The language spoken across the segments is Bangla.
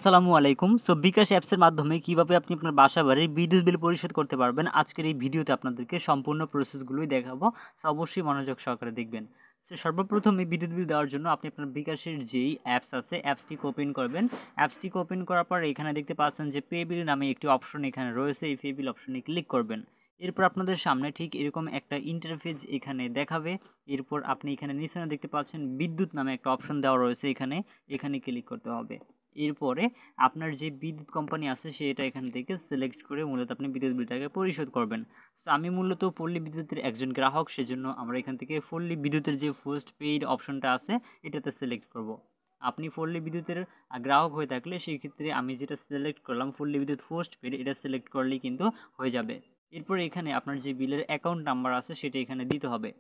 আসসালামু আলাইকুম। বিকাশ অ্যাপসের মাধ্যমে কিভাবে আপনি আপনার বাসা বাড়ির বিদ্যুৎ বিল পরিশোধ করতে পারবেন, আজকের এই ভিডিওতে আপনাদেরকে সম্পূর্ণ প্রসেসগুলোই দেখাবো। অবশ্যই মনোযোগ সহকারে দেখবেন। সর্বপ্রথম এই বিদ্যুৎ বিল দেওয়ার জন্য আপনি আপনার বিকাশের যেই অ্যাপস আছে অ্যাপসটিকে ওপেন করবেন। অ্যাপসটিকে ওপেন করার পর এখানে দেখতে পাচ্ছেন যে পে বিল নামে একটি অপশন এখানে রয়েছে। এই পে বিল অপশনে ক্লিক করবেন। এরপর আপনাদের সামনে ঠিক এরকম একটা ইন্টারফেস এখানে দেখাবে। এরপর আপনি এখানে নিচে দেখতে পাচ্ছেন বিদ্যুৎ নামে একটা অপশন দেওয়া রয়েছে, এখানে ক্লিক করতে হবে। এরপরে আপনার যে বিদ্যুৎ কোম্পানি আছে সেটা এখান থেকে সিলেক্ট করে মূলত আপনি বিদ্যুৎ বিলটাকে পরিশোধ করবেন। আমি মূলত পল্লী বিদ্যুতের একজন গ্রাহক, সেজন্য আমরা এখান থেকে পল্লী বিদ্যুতের যে পোস্ট পেইড অপশনটা আছে এটাতে সিলেক্ট করব। আপনি পল্লী বিদ্যুতের গ্রাহক হয়ে থাকলে সেই ক্ষেত্রে আমি যেটা সিলেক্ট করলাম পল্লী বিদ্যুৎ পোস্ট পেইড, এটা সিলেক্ট করলেই কিন্তু হয়ে যাবে। এরপর এখানে আপনার যে বিলের অ্যাকাউন্ট নাম্বার আছে সেটা এখানে দিতে হবে।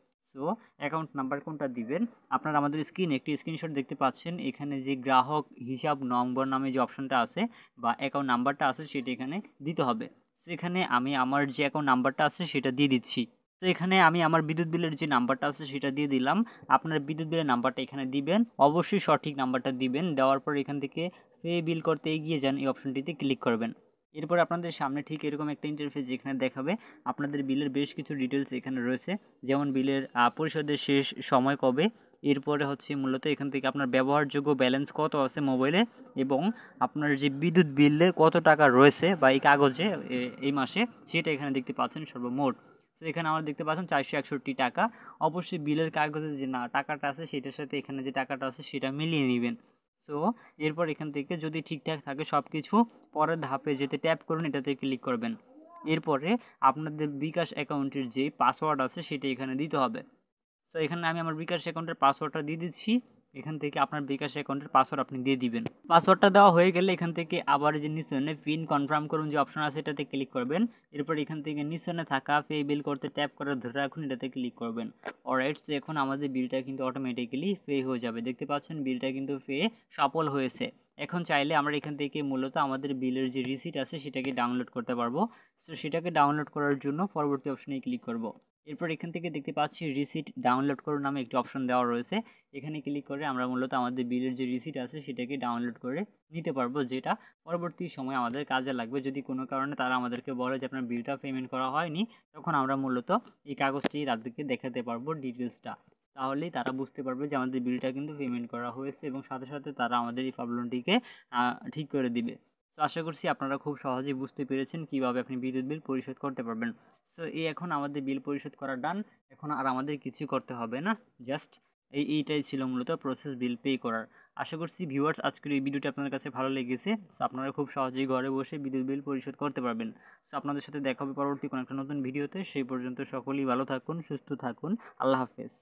অ্যাকাউন্ট নাম্বার কোনটা দিবেন, আপনারা আমাদের স্ক্রিনে একটি স্ক্রিনশট দেখতে পাচ্ছেন। এখানে যে গ্রাহক হিসাব নম্বর নামে যে অপশনটা আছে বা অ্যাকাউন্ট নাম্বারটা আছে সেটা এখানে দিতে হবে। সেখানে আমি আমার যে অ্যাকাউন্ট নাম্বারটা আছে সেটা দিয়ে দিচ্ছি। তো এখানে আমি আমার বিদ্যুৎ বিলের যে নাম্বারটা আছে সেটা দিয়ে দিলাম। আপনার বিদ্যুৎ বিলের নাম্বারটা এখানে দিবেন, অবশ্যই সঠিক নাম্বারটা দিবেন। দেওয়ার পর এখান থেকে পে বিল করতে এগিয়ে যান, এই অপশনটিতে ক্লিক করবেন। এরপর আপনাদের সামনে ঠিক এরকম একটা ইন্টারফেস যেখানে দেখাবে আপনাদের বিলের বেশ কিছু ডিটেলস এখানে রয়েছে, যেমন বিলের পরিশোধের শেষ সময় কবে, এরপরে হচ্ছে মূলত এখান থেকে আপনার ব্যবহারযোগ্য ব্যালেন্স কত আছে মোবাইলে, এবং আপনার যে বিদ্যুৎ বিলের কত টাকা রয়েছে বা এই কাগজে এই মাসে সেটা এখানে দেখতে পাচ্ছেন সর্বমোট। এখানে আমরা দেখতে পাচ্ছেন 461 টাকা। অবশ্যই বিলের কাগজে যে টাকাটা আছে সেটার সাথে এখানে যে টাকাটা আছে সেটা মিলিয়ে নেবেন। এরপর এখান থেকে যদি ঠিকঠাক থাকে সব কিছু, পরের ধাপে যেতে ট্যাপ করুন, এটাতে ক্লিক করবেন। এরপরে আপনাদের বিকাশ অ্যাকাউন্টের যে পাসওয়ার্ড আছে সেটা এখানে দিতে হবে। এখানে আমি আমার বিকাশ অ্যাকাউন্টের পাসওয়ার্ডটা দিয়ে দিচ্ছি। এখান থেকে আপনার বিকাশ অ্যাকাউন্টের পাসওয়ার্ড আপনি দিয়ে দিবেন। পাসওয়ার্ডটা দেওয়া হয়ে গেলে এখান থেকে আবার যে নিচে পিন কনফার্ম করুন যে অপশন আছে এটাতে ক্লিক করবেন। এরপর এখান থেকে নিচে থাকা পে বিল করতে ট্যাপ করে ধরে রাখুন, এটাতে ক্লিক করবেন। অলরাইট, এখন আমাদের বিলটা কিন্তু অটোমেটিক্যালি পে হয়ে যাবে। দেখতে পাচ্ছেন বিলটা কিন্তু পে সফল হয়েছে। এখন চাইলে আমরা এখান থেকে মূলত আমাদের বিলের যে রিসিট আছে সেটাকে ডাউনলোড করতে পারবো। সেটাকে ডাউনলোড করার জন্য পরবর্তী অপশনে ক্লিক করব। এরপর এখান থেকে দেখতে পাচ্ছি রিসিট ডাউনলোড করুন নামে একটি অপশন দেওয়া রয়েছে। এখানে ক্লিক করে আমরা মূলত আমাদের বিলের যে রিসিট আছে সেটাকে ডাউনলোড করে নিতে পারবো, যেটা পরবর্তী সময় আমাদের কাজে লাগবে। যদি কোনো কারণে তারা আমাদেরকে বলে যে আপনার বিলটা পেমেন্ট করা হয়নি, তখন আমরা মূলত এই কাগজটি তাদেরকে দেখাতে পারবো ডিটেলসটা। তাহলেই তারা বুঝতে পারবে যে আমাদের বিলটা কিন্তু পেমেন্ট করা হয়েছে এবং সাথে সাথে তারা আমাদের এই প্রবলেমটিকে ঠিক করে দিবে। আশা করছি আপনারা খুব সহজেই বুঝতে পেরেছেন কিভাবে আপনি বিদ্যুৎ বিল পরিশোধ করতে পারবেন। এখন আমাদের বিল পরিশোধ করা ডান। এখন আর আমাদের কিছু করতে হবে না, জাস্ট এইটাই ছিল মূলত প্রসেস বিল পে করার। আশা করছি ভিউয়ার্স আজকের এই ভিডিওটি আপনাদের কাছে ভালো লেগেছে। আপনারা খুব সহজেই ঘরে বসে বিদ্যুৎ বিল পরিশোধ করতে পারবেন। আপনাদের সাথে দেখা হবে পরবর্তী কোনো একটা নতুন ভিডিওতে। সেই পর্যন্ত সকলেই ভালো থাকুন, সুস্থ থাকুন। আল্লাহ হাফেজ।